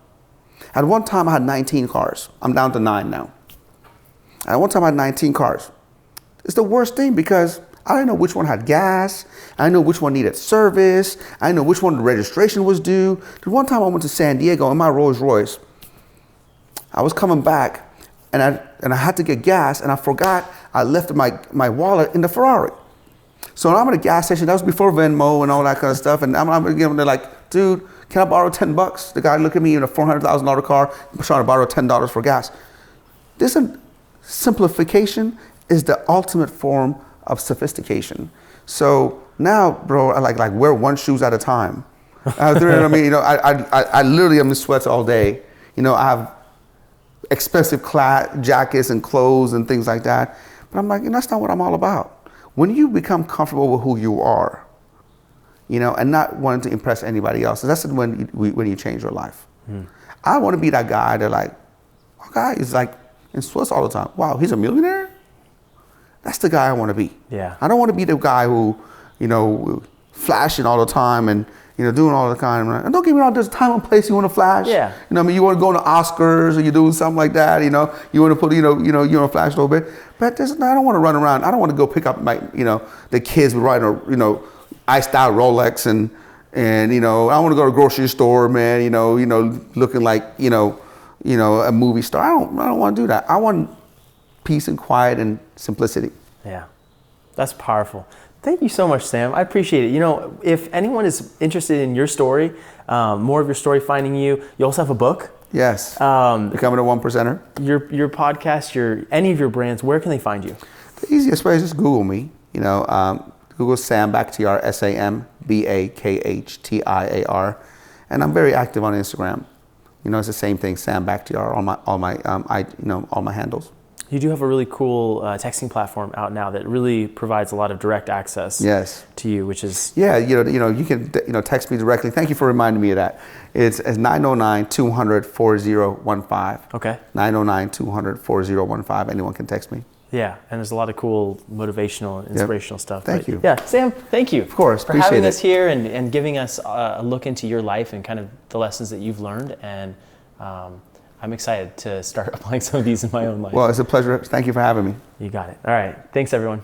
At one time, I had 19 cars. I'm down to 9 now. At one time, I had 19 cars. It's the worst thing, because I didn't know which one had gas. I didn't know which one needed service. I didn't know which one the registration was due. The one time I went to San Diego in my Rolls Royce, I was coming back and I had to get gas, and I forgot I left my wallet in the Ferrari. So I'm at a gas station. That was before Venmo and all that kind of stuff. And I'm they're like, dude, can I borrow $10? The guy looked at me in a $400,000 car, trying to borrow $10 for gas. This simplification is the ultimate form of sophistication. So now, bro, I like wear one shoes at a time. I mean, I literally am in sweats all day. I have expensive jackets and clothes and things like that. But I'm like, that's not what I'm all about. When you become comfortable with who you are, and not wanting to impress anybody else, that's when you change your life. I want to be that guy that oh, guy is in sweats all the time. Wow, he's a millionaire? That's the guy I want to be. Yeah. I don't want to be the guy who, flashing all the time and, doing all the kind of, and don't get me wrong, there's a time and place you want to flash. Yeah. You want to go to Oscars or you're doing something like that, you want to put, you want to flash a little bit. But I don't want to run around. I don't want to go pick up my, the kids with riding a, iced out Rolex and I want to go to a grocery store, man, looking like, a movie star. I don't want to do that. I want peace and quiet and simplicity. Yeah, that's powerful. Thank you so much, Sam. I appreciate it. If anyone is interested in your story, more of your story, finding you also have a book. Yes. Becoming a 1%er. Your podcast, any of your brands, where can they find you? The easiest way is just Google me. Google Sam Bakhtiar, SAMBAKHTIAR, and I'm very active on Instagram. It's the same thing, Sam Bakhtiar, all my handles. You do have a really cool texting platform out now that really provides a lot of direct access. Yes. To you, which is you can text me directly. Thank you for reminding me of that. It's 909-200-4015. Okay. 909-200-4015. Anyone can text me. Yeah, and there's a lot of cool motivational and inspirational stuff. Thank you. Yeah, Sam, thank you. Of course, for having us here and giving us a look into your life and kind of the lessons that you've learned. And I'm excited to start applying some of these in my own life. Well, it's a pleasure. Thank you for having me. You got it. All right. Thanks, everyone.